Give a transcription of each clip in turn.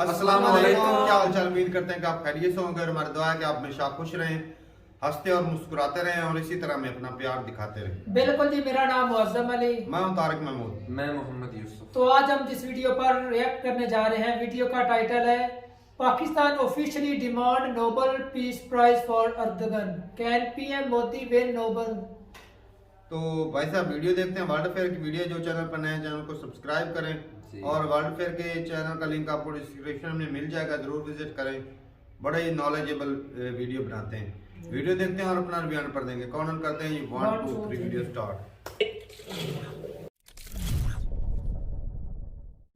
अस्सलाम वालेकुम। क्या हाल चाल? उम्मीद करते हैं कि आप खैरियत से होंगे और हमारी दुआ है कि आप हमेशा खुश रहें, हंसते और मुस्कुराते रहें और इसी तरह में अपना प्यार दिखाते रहें। बिल्कुल जी, मेरा नाम मुअज्जम अली। मैं हूं तारिक महमूद। मैं मोहम्मद यूसुफ। तो आज हम जिस वीडियो पर रिएक्ट करने जा रहे हैं, वीडियो का टाइटल है Pakistan officially demand Nobel peace prize for Erdogan, can PM Modi win Nobel. तो भाई साहब वीडियो देखते हैं। वर्ल्ड फेयर की वीडियो, जो चैनल पर नए हैं चैनल को सब्सक्राइब करें और वर्ल्ड फेयर के चैनल का लिंक आपको डिस्क्रिप्शन में मिल जाएगा, जरूर विजिट करें। बड़े ही नॉलेजेबल वीडियो बनाते हैं। वीडियो देखते हैं और अपना बयान पर देंगे। कौन करते हैं? 1 2 3 वीडियो स्टार्ट।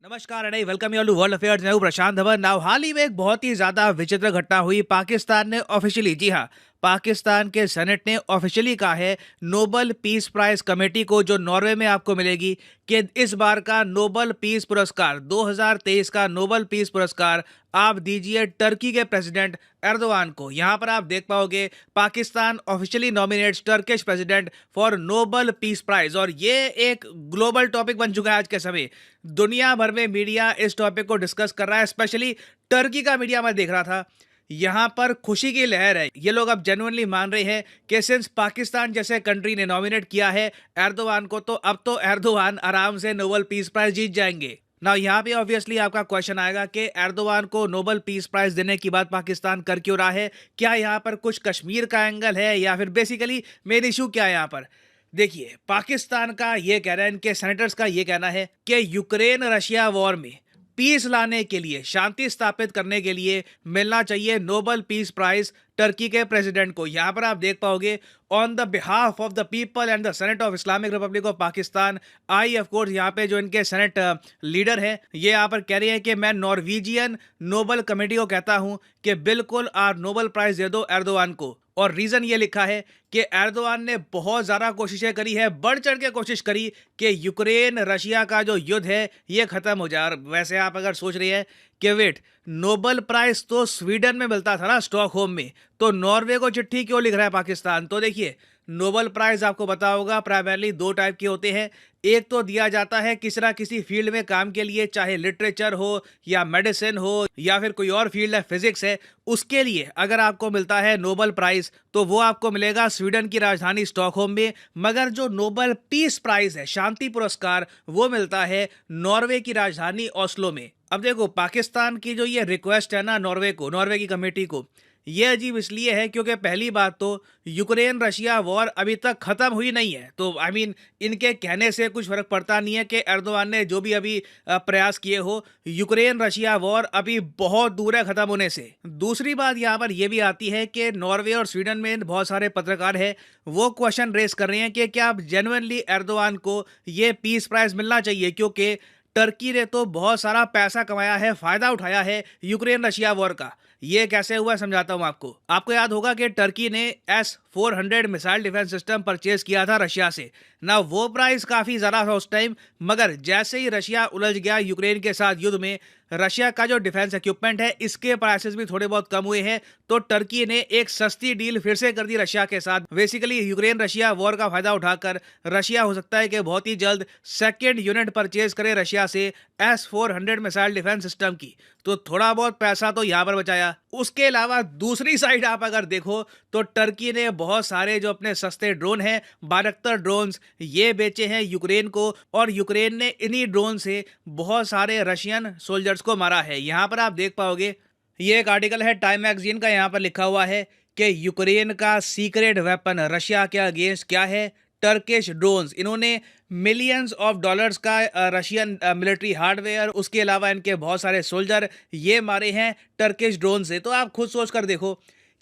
नमस्कार and welcome you all to world affairs. मैं हूं प्रशांत धवन। नाउ हाल ही में एक बहुत ही ज्यादा विचित्र घटना हुई। पाकिस्तान ने ऑफिशियली, जी हां, पाकिस्तान के सेनेट ने ऑफिशियली कहा है नोबेल पीस प्राइज कमेटी को, जो नॉर्वे में आपको मिलेगी, कि इस बार का नोबेल पीस पुरस्कार 2023 का नोबेल पीस पुरस्कार आप दीजिए टर्की के प्रेसिडेंट एर्दोआन को। यहां पर आप देख पाओगे Pakistan officially nominates Turkish president for Nobel peace prize, और ये एक ग्लोबल टॉपिक बन चुका है आज के समय। दुनिया भर में मीडिया इस टॉपिक को डिस्कस कर रहा है, स्पेशली टर्की का मीडिया मैं देख रहा था। यहाँ पर खुशी की लहर है। ये लोग अब जेन्युइनली मान रहे हैं कि सिंस पाकिस्तान जैसे कंट्री ने नॉमिनेट किया है एर्दोआन को, तो अब तो एर्दोआन आराम से नोबेल पीस प्राइज जीत जाएंगे। ना यहाँ पे ऑब्वियसली आपका क्वेश्चन आएगा कि एर्दोआन को नोबेल पीस प्राइज देने की बात पाकिस्तान कर क्यों रहा है? क्या यहाँ पर कुछ कश्मीर का एंगल है या फिर बेसिकली मेन इशू क्या है यहाँ पर? देखिए, पाकिस्तान का ये कह रहे हैं, इनके सेनेटर्स का ये कहना है कि यूक्रेन रशिया वॉर में पीस लाने के लिए, शांति स्थापित करने के लिए मिलना चाहिए नोबेल पीस प्राइज टर्की के प्रेसिडेंट को। यहां पर आप देख पाओगे on the behalf of the people and the senate of Islamic Republic of Pakistan, I of course यहाँ पे जो इनके सेनेट लीडर है, ये यहाँ पर कह रहे हैं कि मैं नॉर्वेजियन नोबेल कमेटी को कहता हूं कि बिल्कुल आप नोबेल प्राइज दे दो एर्दोआन को। और रीजन ये लिखा है कि एर्दोआन ने बहुत ज़्यादा कोशिशें करी है, बढ़ चढ़ के कोशिश करी कि यूक्रेन रशिया का जो युद्ध है ये ख़त्म हो जाए। वैसे आप अगर सोच रहे हैं कि वेट, नोबेल प्राइज तो स्वीडन में मिलता था ना, स्टॉकहोम में, तो नॉर्वे को चिट्ठी क्यों लिख रहा है पाकिस्तान? तो देखिए, नोबेल प्राइज आपको पता होगा प्राइमरली दो टाइप के होते हैं। एक तो दिया जाता है किसी ना किसी फील्ड में काम के लिए, चाहे लिटरेचर हो या मेडिसिन हो या फिर कोई और फील्ड है, फिजिक्स है, उसके लिए अगर आपको मिलता है नोबेल प्राइज तो वो आपको मिलेगा स्वीडन की राजधानी स्टॉकहोम में। मगर जो नोबेल पीस प्राइज है, शांति पुरस्कार, वो मिलता है नॉर्वे की राजधानी ओस्लो में। अब देखो, पाकिस्तान की जो ये रिक्वेस्ट है ना नॉर्वे को, नॉर्वे की कमेटी को, ये अजीब इसलिए है क्योंकि पहली बात तो यूक्रेन रशिया वॉर अभी तक खत्म हुई नहीं है। तो आई मीन इनके कहने से कुछ फर्क पड़ता नहीं है कि एर्दोआन ने जो भी अभी प्रयास किए हो, यूक्रेन रशिया वॉर अभी बहुत दूर है खत्म होने से। दूसरी बात यहाँ पर यह भी आती है कि नॉर्वे और स्वीडन में बहुत सारे पत्रकार हैं, वो क्वेश्चन रेस कर रहे हैं कि क्या जेन्युइनली एर्दोआन को ये पीस प्राइज मिलना चाहिए, क्योंकि टर्की ने तो बहुत सारा पैसा कमाया है, फायदा उठाया है यूक्रेन रशिया वॉर का। ये कैसे हुआ समझाता हूं आपको। आपको याद होगा कि टर्की ने S-400 missile defence system purchase किया था रशिया से ना। वो प्राइस काफी ज्यादा था उस टाइम, मगर जैसे ही रशिया उलझ गया यूक्रेन के साथ युद्ध में, रशिया का जो डिफेंस इक्विपमेंट है इसके प्राइसेस भी थोड़े बहुत कम हुए हैं। तो टर्की ने एक सस्ती डील फिर से कर दी रशिया के साथ। बेसिकली यूक्रेन रशिया वॉर का फायदा उठाकर रशिया हो सकता है कि बहुत ही जल्द सेकेंड यूनिट परचेज करे रशिया से S-400 मिसाइल डिफेंस सिस्टम की। तो थोड़ा बहुत पैसा तो यहाँ पर बचाया। उसके अलावा दूसरी साइड आप अगर देखो तो टर्की ने बहुत सारे जो अपने सस्ते ड्रोन हैं, बायरक्टर ड्रोन्स, ये बेचे हैं यूक्रेन को, और यूक्रेन ने इन्हीं ड्रोन से बहुत सारे रशियन सोल्जर्स को मारा है। यहाँ पर आप देख पाओगे, ये एक आर्टिकल है टाइम मैगजीन का, यहाँ पर लिखा हुआ है कि यूक्रेन का सीक्रेट वेपन रशिया के अगेंस्ट क्या है? Turkish drones. इन्होंने मिलियंस ऑफ डॉलर्स का रशियन मिलिट्री हार्डवेयर, उसके अलावा इनके बहुत सारे सोल्जर ये मारे हैं टर्किश ड्रोन से। तो आप खुद सोच कर देखो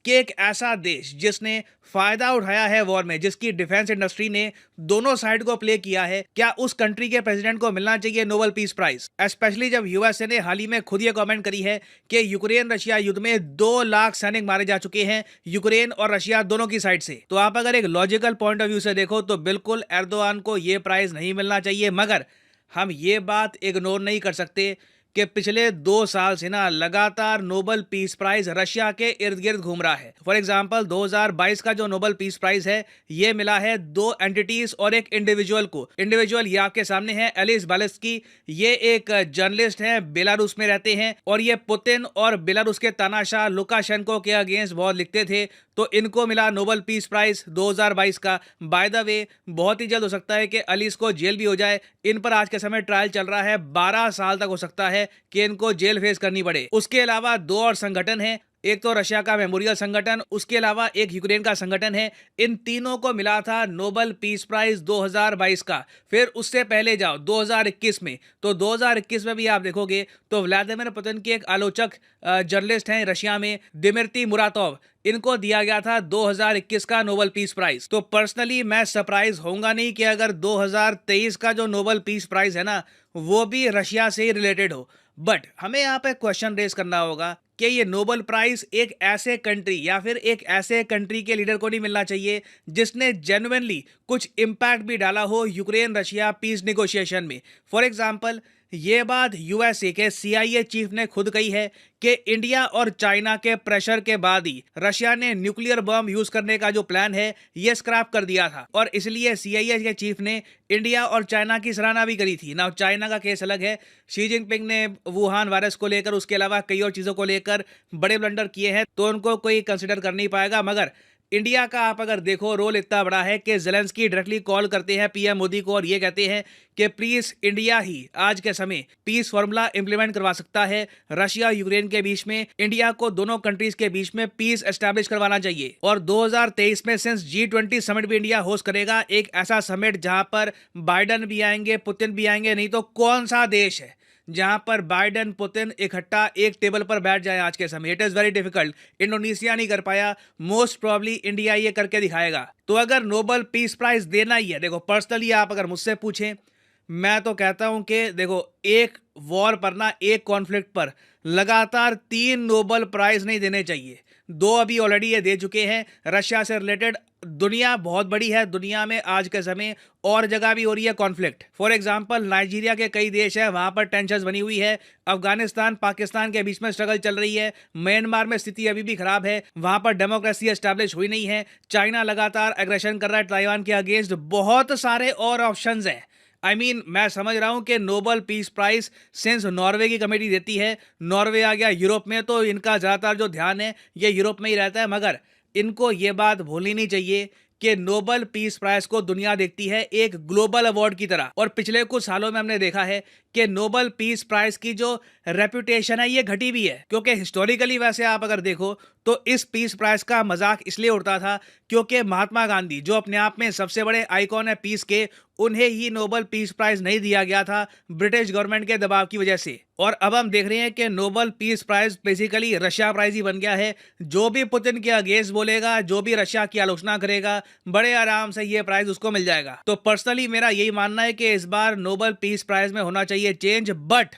कि एक ऐसा देश जिसने फायदा उठाया है वॉर में, जिसकी डिफेंस इंडस्ट्री ने दोनों साइड को प्ले किया है, क्या उस कंट्री के प्रेसिडेंट को मिलना चाहिए नोबेल पीस प्राइज? स्पेशली जब यूएसए ने हाल ही में खुद ये कमेंट करी है कि यूक्रेन रशिया युद्ध में 2 लाख सैनिक मारे जा चुके हैं यूक्रेन और रशिया दोनों की साइड से। तो आप अगर एक लॉजिकल पॉइंट ऑफ व्यू से देखो तो बिल्कुल एर्दोआन को ये प्राइज नहीं मिलना चाहिए। मगर हम ये बात इग्नोर नहीं कर सकते कि पिछले 2 साल से ना लगातार नोबल पीस प्राइज रशिया के इर्द गिर्द घूम रहा है। फॉर एग्जांपल 2022 का जो नोबल पीस प्राइज है ये मिला है 2 एंटिटीज और एक इंडिविजुअल को। इंडिविजुअल ये आपके सामने है, एलिस बालिस्की। ये एक जर्नलिस्ट हैं, बेलारूस में रहते हैं और ये पुतिन और बेलारूस के तानाशाह लुकाशेंको के अगेंस्ट बहुत लिखते थे। तो इनको मिला नोबल पीस प्राइज 2022 का। बाय द वे बहुत ही जल्द हो सकता है कि एलिस को जेल भी हो जाए। इन पर आज के समय ट्रायल चल रहा है, 12 साल तक हो सकता है कि इनको जेल फेस करनी पड़े। उसके अलावा 2 और संगठन हैं, एक तो रशिया का मेमोरियल संगठन, उसके अलावा एक यूक्रेन का संगठन है। इन तीनों को मिला था नोबल पीस प्राइज 2022 का। फिर उससे पहले जाओ 2021 में, तो 2021 में भी आप देखोगे तो व्लादिमीर पुतिन के एक आलोचक जर्नलिस्ट हैं रशिया में, दिमित्री मुरातोव, इनको दिया गया था 2021 का नोबल पीस प्राइज। तो पर्सनली मैं सरप्राइज होऊंगा नहीं कि अगर 2023 का जो नोबल पीस प्राइज है ना वो भी रशिया से ही रिलेटेड हो। बट हमें यहाँ पे क्वेश्चन रेज करना होगा कि ये नोबल प्राइज एक ऐसे कंट्री या फिर एक ऐसे कंट्री के लीडर को नहीं मिलना चाहिए जिसने जेन्युइनली कुछ इम्पैक्ट भी डाला हो यूक्रेन रशिया पीस नेगोशिएशन में। फॉर एग्जांपल ये बात यूएसए के CIA चीफ ने खुद कही है कि इंडिया और चाइना के प्रेशर के बाद ही रशिया ने न्यूक्लियर बम यूज करने का जो प्लान है ये स्क्रैप कर दिया था। और इसलिए CIA के चीफ ने इंडिया और चाइना की सराहना भी करी थी ना। चाइना का केस अलग है, शी जिनपिंग ने वुहान वायरस को लेकर, उसके अलावा कई और चीजों को लेकर बड़े ब्लंडर किए हैं, तो उनको कोई कंसिडर कर नहीं पाएगा। मगर इंडिया का आप अगर देखो रोल इतना बड़ा है कि ज़ेलेंस्की डायरेक्टली कॉल करते हैं PM मोदी को और ये कहते हैं कि प्लीज इंडिया ही आज के समय पीस फॉर्मूला इंप्लीमेंट करवा सकता है रशिया यूक्रेन के बीच में। इंडिया को दोनों कंट्रीज के बीच में पीस एस्टैब्लिश करवाना चाहिए। और 2023 में सिंस G20 समिट भी इंडिया होस्ट करेगा, एक ऐसा समिट जहां पर बाइडन भी आएंगे, पुतिन भी आएंगे, नहीं तो कौन सा देश है जहां पर बाइडन पुतिन इकट्ठा एक टेबल पर बैठ जाए आज के समय। It is very difficult. Indonesia नहीं कर पाया, मोस्ट प्रॉब्ली इंडिया ये करके दिखाएगा। तो अगर नोबल पीस प्राइज देना ही है, देखो पर्सनली आप अगर मुझसे पूछें, मैं तो कहता हूं कि देखो एक वॉर पर ना, एक कॉन्फ्लिक्ट पर लगातार 3 नोबल प्राइज नहीं देने चाहिए। 2 अभी ऑलरेडी ये दे चुके हैं रशिया से रिलेटेड। दुनिया बहुत बड़ी है, दुनिया में आज के समय और जगह भी हो रही है कॉन्फ्लिक्ट। फॉर एग्जांपल नाइजीरिया के कई देश है, वहां पर टेंशंस बनी हुई है। अफगानिस्तान पाकिस्तान के बीच में स्ट्रगल चल रही है। म्यांमार में स्थिति अभी भी खराब है, वहां पर डेमोक्रेसी एस्टैब्लिश हुई नहीं है। चाइना लगातार एग्रेशन कर रहा है ताइवान के अगेंस्ट। बहुत सारे और ऑप्शंस हैं। मैं समझ रहा हूं कि Nobel peace prize since Norway की कमेटी देती है, नॉर्वे आ गया यूरोप में, तो इनका ज़्यादातर जो ध्यान है ये यूरोप में ही रहता है। मगर इनको ये बात भूलनी नहीं चाहिए कि नोबल पीस प्राइज को दुनिया देखती है एक ग्लोबल अवार्ड की तरह। और पिछले कुछ सालों में हमने देखा है कि नोबल पीस प्राइज की जो रेपुटेशन है ये घटी भी है, क्योंकि हिस्टोरिकली वैसे आप अगर देखो तो इस पीस प्राइज का मजाक इसलिए उड़ता था क्योंकि महात्मा गांधी जो अपने आप में सबसे बड़े आइकॉन है पीस के, उन्हें ही नोबल पीस प्राइज नहीं दिया गया था ब्रिटिश गवर्नमेंट के दबाव की वजह से। और अब हम देख रहे हैं कि Nobel peace prize basically Russia prize ही बन गया है। जो भी पुतिन के अगेंस्ट बोलेगा, जो भी रशिया की आलोचना करेगा, बड़े आराम से ये प्राइज उसको मिल जाएगा। तो पर्सनली मेरा यही मानना है कि इस बार नोबल पीस प्राइज में होना चाहिए चेंज। बट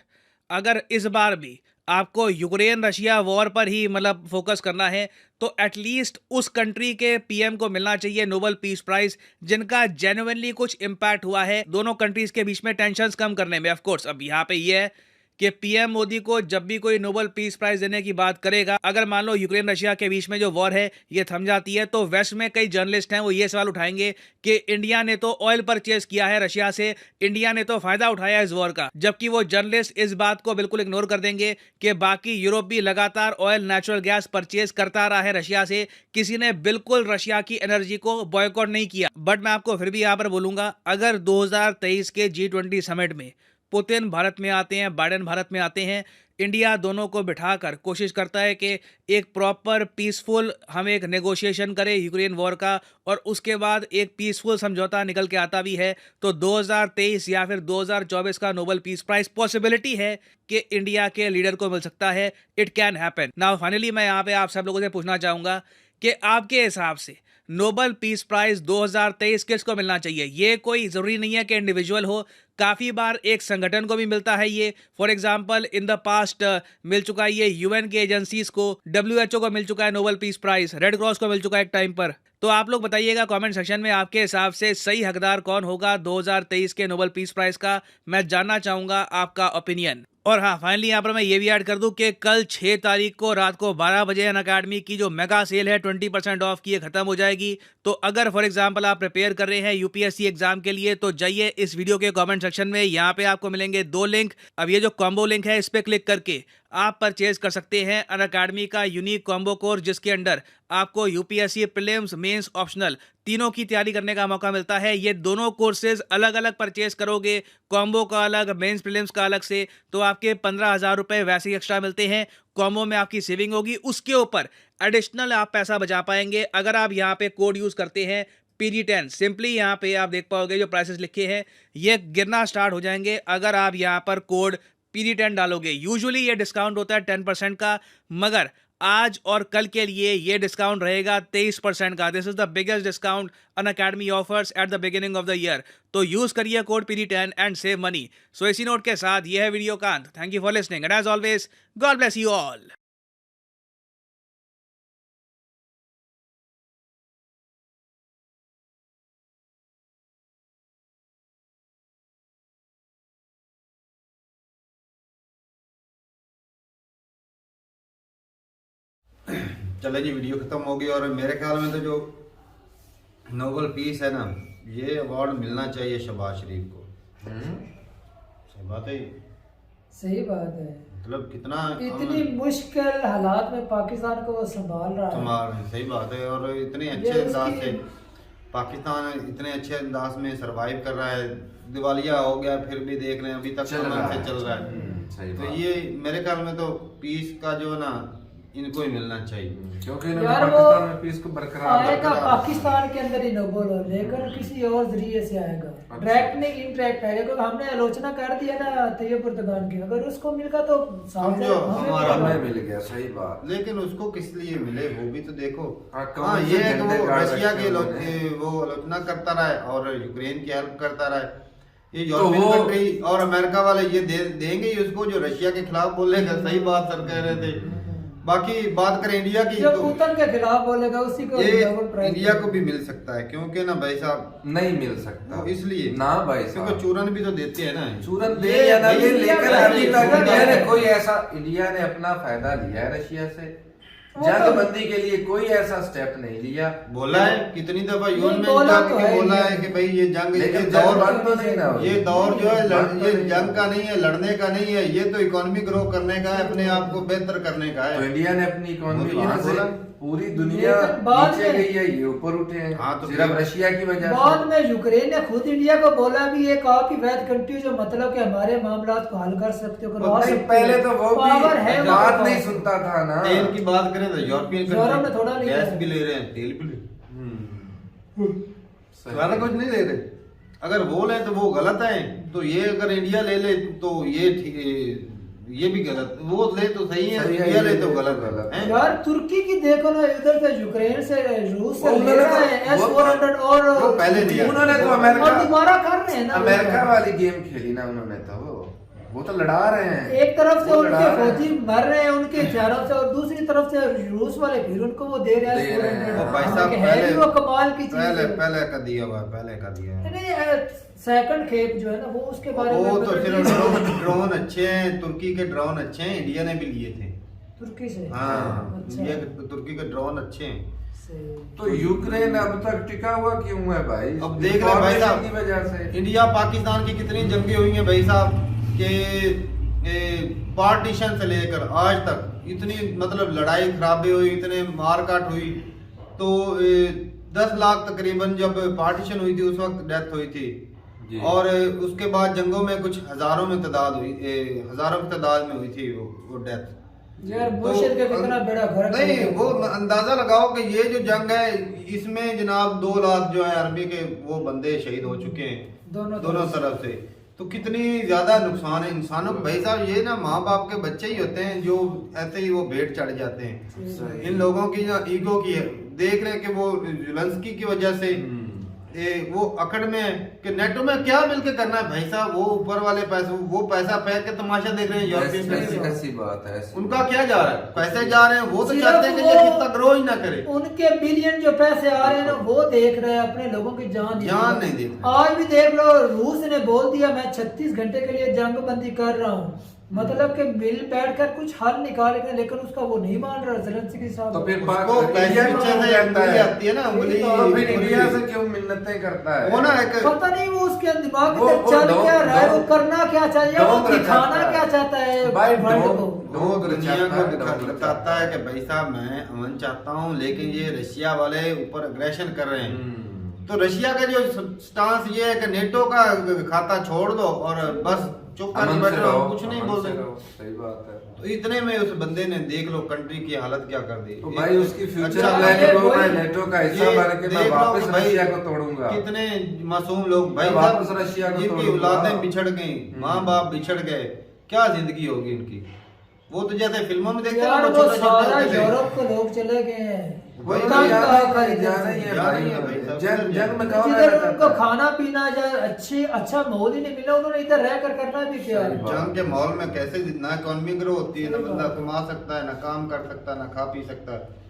अगर इस बार भी आपको यूक्रेन रशिया वॉर पर ही फोकस करना है तो एटलीस्ट उस कंट्री के PM को मिलना चाहिए नोबल पीस प्राइज जिनका जेन्युइनली कुछ इम्पैक्ट हुआ है दोनों कंट्रीज के बीच में टेंशंस कम करने में। ऑफ कोर्स अब यहाँ पे ये है कि PM मोदी को जब भी कोई नोबल पीस प्राइज देने की बात करेगा, अगर मान लो यूक्रेन रशिया के बीच में जो वॉर है ये थम जाती है, तो वेस्ट में कई जर्नलिस्ट हैं वो ये सवाल उठाएंगे कि इंडिया ने तो ऑयल परचेज किया है रशिया से, इंडिया ने तो फायदा उठाया इस वॉर का। जबकि वो जर्नलिस्ट इस बात को बिल्कुल इग्नोर कर देंगे कि बाकी यूरोप भी लगातार ऑयल नेचुरल गैस परचेज करता रहा है रशिया से, किसी ने बिल्कुल रशिया की एनर्जी को बॉयकॉट नहीं किया। बट मैं आपको फिर भी यहाँ पर बोलूंगा, अगर 2023 के G20 समिट में पुतिन भारत में आते हैं, बाइडेन भारत में आते हैं, इंडिया दोनों को बिठाकर कोशिश करता है कि एक प्रॉपर पीसफुल हम एक नेगोशिएशन करें यूक्रेन वॉर का, और उसके बाद एक पीसफुल समझौता निकल के आता भी है, तो 2023 या फिर 2024 का नोबल पीस प्राइज पॉसिबिलिटी है कि इंडिया के लीडर को मिल सकता है। It can happen. Now finally मैं यहाँ पे आप सब लोगों से पूछना चाहूँगा कि आपके हिसाब से नोबेल पीस प्राइज 2023 किसको मिलना चाहिए? ये कोई ज़रूरी नहीं है कि इंडिविजुअल हो, काफ़ी बार एक संगठन को भी मिलता है ये। For example in the past मिल चुका है ये यूएन के एजेंसीज को, WHO को मिल चुका है Nobel peace prize, red cross को मिल चुका है एक टाइम पर। तो आप लोग बताइएगा कमेंट सेक्शन में आपके हिसाब से सही हकदार कौन होगा 2023 के नोबेल पीस प्राइज का। मैं जानना चाहूँगा आपका ओपिनियन। और हाँ, फाइनली यहाँ पर मैं ये भी ऐड कर दूं कि कल 6 तारीख को रात को 12 बजे अनअकैडमी की जो मेगा सेल है 20% ऑफ की, ये खत्म हो जाएगी। तो अगर फॉर एग्जांपल आप प्रिपेयर कर रहे हैं यूपीएससी एग्जाम के लिए, तो जाइए इस वीडियो के कमेंट सेक्शन में, यहाँ पे आपको मिलेंगे 2 लिंक। अब ये जो कॉम्बो लिंक है इस पर क्लिक करके आप परचेज कर सकते हैं अनअकैडमी का यूनिक कॉम्बो कोर्स, जिसके अंडर आपको यूपीएससी प्रीलिम्स, मेंस, ऑप्शनल तीनों की तैयारी करने का मौका मिलता है। ये दोनों कोर्सेज अलग अलग परचेज करोगे, कॉम्बो का अलग, मेंस प्रीलिम्स का अलग से, तो आपके 15,000 रुपए वैसे ही एक्स्ट्रा मिलते हैं। कॉम्बो में आपकी सेविंग होगी, उसके ऊपर एडिशनल आप पैसा बचा पाएंगे अगर आप यहाँ पे कोड यूज करते हैं PD10। सिंपली यहाँ पे आप देख पाओगे जो प्राइसेस लिखे हैं ये गिरना स्टार्ट हो जाएंगे अगर आप यहाँ पर कोड PD10 डालोगे। यूजुअली ये डिस्काउंट होता है 10% का, मगर आज और कल के लिए ये डिस्काउंट रहेगा 23% का। This is the biggest discount Unacademy offers at the beginning of the year. तो यूज करिए code PD10 and save money. So इसी नोट के साथ ये है वीडियो का अंत। Thank you for listening and as always God bless you all. चले जी, वीडियो खत्म हो गई। और मेरे ख्याल में तो जो नोबेल पीस है ना, ये अवार्ड मिलना चाहिए शहबाज शरीफ को। सही बात है, सही बात है। मतलब कितना इतनी मुश्किल हालात में पाकिस्तान को वो संभाल रहा है। संभाल रहे हैं, सही बात है। और इतने ये अच्छे अंदाज उसकी- से पाकिस्तान इतने अच्छे अंदाज में सरवाइव कर रहा है। दिवालिया हो गया फिर भी देख रहे हैं अभी तक अमन से चल रहा है। सही तो बात। ये मेरे ख्याल में तो पीस का जो है ना, इनको ही मिलना चाहिए। क्योंकि इन्होंने यार वो पाकिस्तान में पीस को बरकरार आएगा रखा। पाकिस्तान के अंदर ही नोबल हो, लेकिन किसी और जरिए से आएगा। अच्छा। डायरेक्ट नहीं, इनडायरेक्ट आएगा। क्योंकि हमने आलोचना कर दिया ना तैयब एर्दोगान की, अगर उसको मिलगा तो समझो हमारा हमें मिल गया। सही बात। लेकिन उसको किस लिए मिले वो भी तो देखो। हाँ, हाँ, कौन ये से है कि झंडे वो गाड़ रशिया रखे के उन्होंने। वो आलोचना करता रहा है और यूक्रेन की हेल्प करता रहा है। ये तो यूरोपियन वो- कंट्री और अमेरिका वाले ये देंगे ही उसको जो रशिया के खिलाफ बोलेगा। सही बात सर कह रहे थे। बाकी बात करें इंडिया की, जो तो पुतिन के खिलाफ बोलेगा उसी को ये नोबेल प्राइज इंडिया को भी मिल सकता है। क्योंकि ना भाई साहब, नहीं मिल सकता। वो इसलिए ना भाई क्योंकि साहब, चूरन भी तो देते हैं ना। चूरन दे ये या ना भाई दे, इंडिया लेकिन का अभी ये तक चूरन इंडिया ने है। कोई ऐसा, इंडिया ने अपना फायदा लिया है रशिया से। वो जंग तो- बंदी के लिए कोई ऐसा स्टेप नहीं लिया। बोला है कितनी दफा यूएन में बोला जाके तो के है बोला ही। है कि भाई ये जंग, लेकिन ये जंग दौर बंद तो नहीं ना हुई। ये दौर जो है बंद तो ये नहीं जंग हुई। का नहीं है, लड़ने का नहीं है। ये तो इकोनॉमी ग्रो करने का है, अपने आप को बेहतर करने का तो है। इंडिया ने अपनी इकोनॉमी वो वहां तो से बोला। पूरी दुनिया लेकिन बाद नीचे में- गई है, ये ऊपर उठे हैं। हाँ, तो सिर्फ फिर- रशिया की वजह बाद से। में यूक्रेन ने खुद इंडिया को बोला भी, ये कहा कि वैद कंट्री जो मतलब कि हमारे मामलात को हल कर सकते हो, करवा नहीं, सकते हो। पहले तो वो पावर है भी उनके बात पास। नहीं सुनता था ना। तेल की बात करें तो यूरोपियन यूरोप में थोड़ा कंट्री नहीं गैस है। भी ले रहे हैं, तेल भी ले सही। सारा कुछ नहीं ले रहे। अगर वो ले तो वो गलत है, तो ये अगर इंडिया ले ले तो ये ठीक, ये भी गलत। वो ले तो सही है, सही है, इंडिया ले ये तो ले तो गलत गलत है। यार तुर्की की देखो ना, इधर से यूक्रेन से रूस से वो ले उन्होंने रहा तो- है वो- S-400 और वो पहले लिया। उन्होंने तो और अमेरिका दोबारा कर रहे हैं ना अमेरिका वाली गेम खेली ना उन्होंने, तो वो तो लड़ा रहे हैं। एक तरफ से वो उनके लड़ा रहे फौजी हैं। मर रहे हैं उनके हथियारों से, और दूसरी तरफ से रूस वाले फिर उनको वो दे रहे दे रहे हैं। हैं और भाई साहब है भी वो कमाल की चीज पहले है। पहले का दिया हुआ है, पहले का दिया है। नहीं, सेकंड खेप जो है ना वो उसके बारे में वो तो मैं सिर्फ ड्रोन अच्छे हैं, तुर्की के ड्रोन अच्छे हैं, इंडिया ने भी लिए थे। तुर्की से। हाँ, अच्छा। इंडिया के तुर्की के ड्रोन अच्छे हैं। से- तो यूक्रेन अब तक टिका हुआ क्यों है भाई? अब देख रहे हैं भाई साहब, की वजह से। इंडिया पाकिस्तान की कितनी जंगें हुई हैं भाई साहब, के पार्टीशन से लेकर आज तक इतनी मतलब लड़ाई खराबे हुई, इतने मारकाट हुई। तो 10 लाख तकरीबन जब पार्टीशन हुई थी उस वक्त डेथ हुई थी। जी। और उसके बाद जंगों में कुछ हजारों में तादाद हुई, हजारों की तादाद में हुई थी वो डेथ। यार मुर्शिद का कितना बड़ा घर नहीं, वो अंदाजा लगाओ कि ये जो जंग है इसमें जनाब 2 लाख जो है अरबी के वो बंदे शहीद हो चुके हैं दोनों तरफ से। तो कितनी ज्यादा नुकसान है इंसानों को भाई साहब। ये ना माँ बाप के बच्चे ही होते हैं जो ऐसे ही वो भेंट चढ़ जाते हैं। सही। इन लोगों की ना ईगो की देख रहे हैं कि वो ज़ेलेंस्की की वजह से वो अकड़ में है कि नेटो में क्या मिलके करना है भाई साहब। वो ऊपर वाले पैसे, वो पैसा फेंक के तमाशा देख रहे हैं यूरोपियन कंट्री। ऐसी बात है, उनका क्या जा रहा है, पैसे जा रहे हैं, वो तो सिर्फ चाहते हैं कि ये वो- कितना ग्रो ही ना करे। उनके बिलियन जो पैसे आ रहे हैं ना वो देख रहे हैं, अपने लोगों की जान नहीं देख रहे। आज भी देख लो, रूस ने बोल दिया मैं 36 घंटे के लिए जंग बंदी कर रहा हूँ, मतलब कि मिल बैठकर कुछ हल निकालेंगे, लेकिन उसका वो नहीं मान रहा ज़ेलेंस्की साहब। तो फिर उसको पैसे पीछे से उंगली आती है ना, उंगली। तो फिर इंडिया से क्यों मिन्नतें करता है? वो ना एक पता नहीं वो उसके दिमाग वो- में वो चल ढोंग- क्या रहा है, वो ढोंग- करना क्या चाहिए, वो ढोंग दिखाना रचाता क्या है। चाहता है भाई वर्ल्ड ढोंग- को। ढोंग दुनिया रचाता को है, बताता है कि भाई साहब मैं अमन चाहता हूँ, लेकिन ये रशिया वाले ऊपर अग्रेशन कर रहे हैं। तो रशिया का जो स्टांस ये है कि नेटो का खाता छोड़ दो और बस चुप कर अमन बैठ से रहो, रहो, कुछ नहीं अमन बोल से रहे। रहो, सही बात है। तो इतने में उस बंदे ने देख लो कंट्री की हालत क्या कर दी। तो भाई उसकी फ्यूचर अच्छा, प्लान ये है वो वही- मैं नेटो का हिस्सा ये बन के मैं देख लो वापस कि भाई रशिया को तोड़ूंगा। कितने मासूम लोग भाई मैं वापस रशिया को जिनकी तोड़ूंगा। औलादें बिछड़ गई, माँ बाप बिछड़ गए, क्या जिंदगी होगी इनकी। वो तो जैसे फिल्मों में देखते हैं यार ना, वो छोटे सारा छोटे होते थे। यूरोप को लोग चले गए हैं, वही वो तो तंग जाना आ ही गए है, इधर जाना से। ही है जाना ही भाई। है भाई, सब जंग कुछ जंग में जिधर कौन उनको रहता है? खाना पीना अच्छा माहौल ही नहीं मिला, उन्होंने इधर रहकर करना भी क्या है? सही बात। जंग के माहौल में कैसे ना इकोनॉमी ग्रो होती है, ना बंदा कमा सकता है, ना काम कर सकता है, ना खा पी सकता है।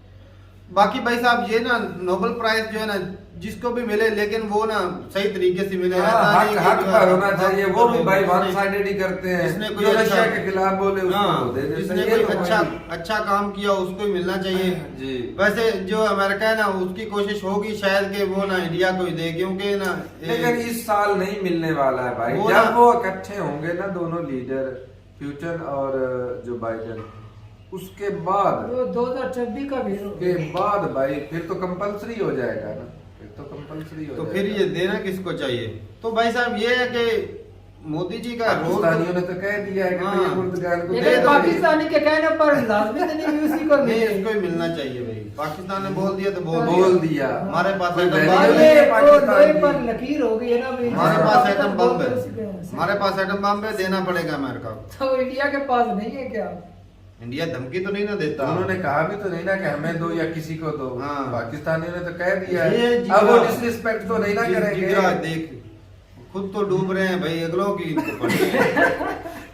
बाकी भाई साहब ये ना नोबेल प्राइज जो है ना जिसको भी मिले, लेकिन वो ना सही तरीके से मिले। ऐसा हाँ, नहीं कि हक जो है, पर होना चाहिए। वो भी जिसने- भाई वन साइडेड ही करते हैं। जिसने कोई जो अच्छा- रशिया के खिलाफ बोले उसको हाँ, वो दे देते जिसने हैं। कोई ये तो अच्छा भाई- अच्छा काम किया उसको ही मिलना चाहिए। जी। वैसे जो अमेरिका है ना उसकी कोशिश होगी शायद कि वो ना इंडिया को ही दे, क्योंकि ना लेकिन इस साल नहीं मिलने वाला है भाई। वो जब ना- वो इकट्ठे होंगे ना दोनों लीडर, पुतिन और जो बाइडेन, उसके बाद वो 2026 का भी के बाद भाई फिर तो कंपलसरी हो जाएगा ना, फिर तो कंपलसरी हो तो जाएगा। फिर ये देना किसको चाहिए। तो भाई साहब ये है कि मोदी जी का रोल पाकिस्तानियों ने तो कह दिया है कि हाँ। भाई मुर्दगान को दे लेकिन दो। पाकिस्तानी के कहने पर लाजमी तो नहीं भी उसी को नहीं, मिले। इसको ही मिलना चाहिए भाई। पाकिस्तान ने बोल दिया तो बोल दिया। हमारे पास कोई एटम value बम नहीं है। है पाकिस्तान लोहे की। पर लकीर हो गई है ना भाई। हमारे पास एटम बम है, उसी के- हमारे पास एटम बम है, देना पड़ेगा अमेरिका को। तो इंडिया के पास नहीं है क्या? इंडिया धमकी तो नहीं ना देता। उन्होंने कहा भी तो नहीं ना कि हमें दो या किसी को दो। हाँ। पाकिस्तानियों ने तो कह दिया ये है। जिगरा- अब वो डिसरिस्पेक्ट तो नहीं ना करेंगे। जिगरा देख खुद तो डूब रहे हैं भाई, अगलों की इनको पड़ी।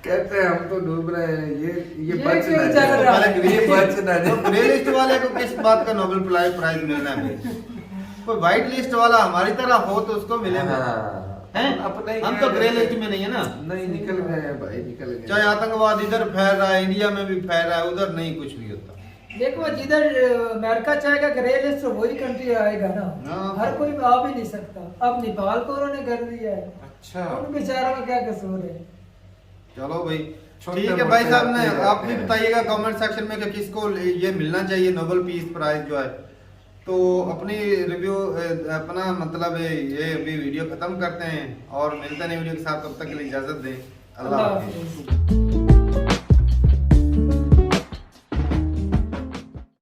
कहते हैं हम तो डूब रहे हैं, ये बच क्यों ना चल जाए। रहा है? ये बच ना तो जाए। ग्रे लिस्ट वाले को किस बात का नोबेल प्राइज मिलना है भाई? कोई व्हाइट लिस्ट वाला हमारी तरह हो तो उसको मिले। हाँ। हैं? अपने ही हम कह तो ग्रे देते लिस्ट हैं। में नहीं है ना। नहीं निकल गए हैं भाई, निकल गए। चाहे आतंकवाद इधर फैल रहा है, इंडिया में भी फैल रहा है, उधर नहीं कुछ भी होता। देखो जिधर अमेरिका चाहेगा ग्रे लिस्ट वही कंट्री आएगा ना। हाँ। हर कोई आ भी नहीं सकता। अब नेपाल को उन्होंने कर दिया है, अच्छा। उन बेचारों का क्या कसूर है? चलो भाई छोटे ठीक है भाई मोटे साहब ने आते आप भी हैं। बताइएगा कमेंट सेक्शन में कि किसको ये मिलना चाहिए नोबेल पीस प्राइज जो है। तो अपनी रिव्यू अपना मतलब ये अभी वीडियो खत्म करते हैं और मिलते हैं वीडियो के साथ। तब तक के लिए इजाजत दें। अल्लाह हाफिज़। हाफिज़।